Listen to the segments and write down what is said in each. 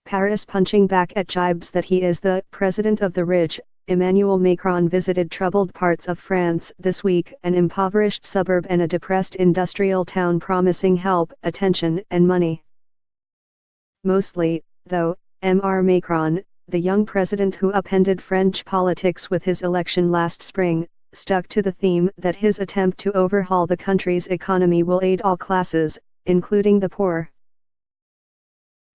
Paris punching back at jibes that he is the president of the rich. Emmanuel Macron visited troubled parts of France this week, an impoverished suburb and a depressed industrial town, promising help, attention, and money. Mostly, though, Mr. Macron, the young president who upended French politics with his election last spring, stuck to the theme that his attempt to overhaul the country's economy will aid all classes, including the poor.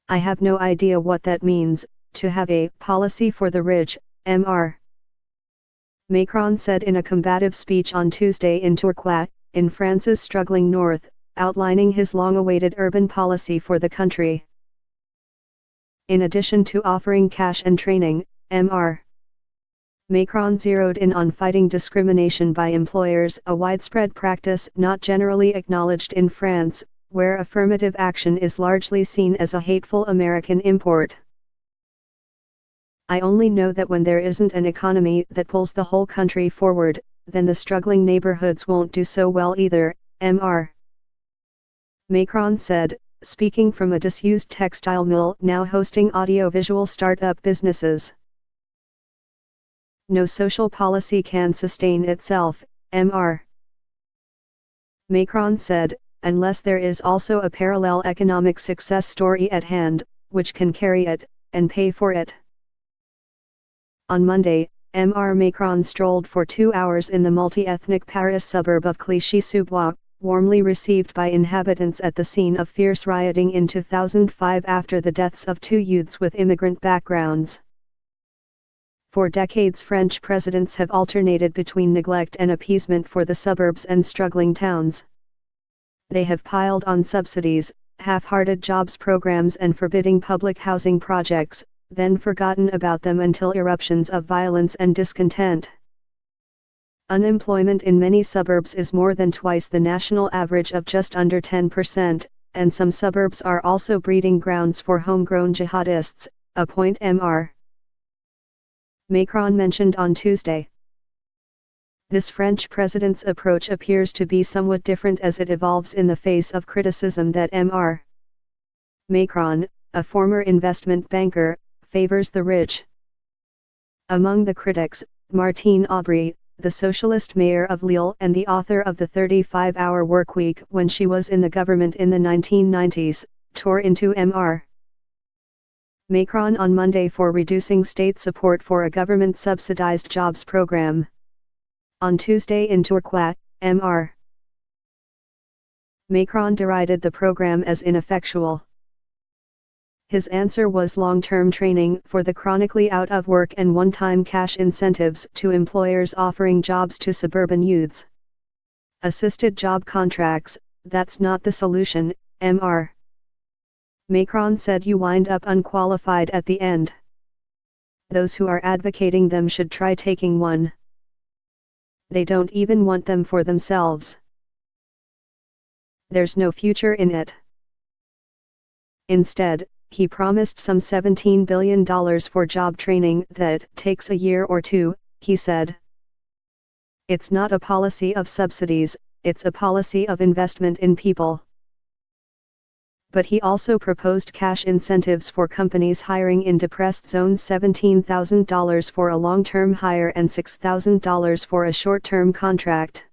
"I have no idea what that means, to have a policy for the rich," Mr. Macron said in a combative speech on Tuesday in Tourcoing, in France's struggling north, outlining his long-awaited urban policy for the country. In addition to offering cash and training, Mr. Macron zeroed in on fighting discrimination by employers, a widespread practice not generally acknowledged in France, where affirmative action is largely seen as a hateful American import. "I only know that when there isn't an economy that pulls the whole country forward, then the struggling neighborhoods won't do so well either," Mr. Macron said, speaking from a disused textile mill now hosting audiovisual startup businesses. "No social policy can sustain itself," Mr. Macron said, "unless there is also a parallel economic success story at hand, which can carry it, and pay for it." On Monday, Mr. Macron strolled for 2 hours in the multi-ethnic Paris suburb of Clichy-sous-Bois, warmly received by inhabitants at the scene of fierce rioting in 2005 after the deaths of 2 youths with immigrant backgrounds. For decades, French presidents have alternated between neglect and appeasement for the suburbs and struggling towns. They have piled on subsidies, half-hearted jobs programs and forbidding public housing projects, then forgotten about them until eruptions of violence and discontent. Unemployment in many suburbs is more than twice the national average of just under 10%, and some suburbs are also breeding grounds for homegrown jihadists, a point Mr. Macron mentioned on Tuesday. This French president's approach appears to be somewhat different as it evolves in the face of criticism that Mr. Macron, a former investment banker, favors the rich. Among the critics, Martine Aubry, the socialist mayor of Lille and the author of the 35-hour workweek when she was in the government in the 1990s, tore into Mr. Macron on Monday for reducing state support for a government-subsidized jobs program. On Tuesday in Tourcoing, Mr. Macron derided the program as ineffectual. His answer was long-term training for the chronically out of work and one-time cash incentives to employers offering jobs to suburban youths. "Assisted job contracts, that's not the solution," Mr. Macron said. "You wind up unqualified at the end. Those who are advocating them should try taking one. They don't even want them for themselves. There's no future in it." Instead, he promised some $17 billion for job training that takes a year or two, he said. "It's not a policy of subsidies, it's a policy of investment in people." But he also proposed cash incentives for companies hiring in depressed zones, $17,000 for a long-term hire and $6,000 for a short-term contract.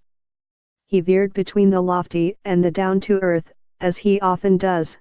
He veered between the lofty and the down-to-earth, as he often does.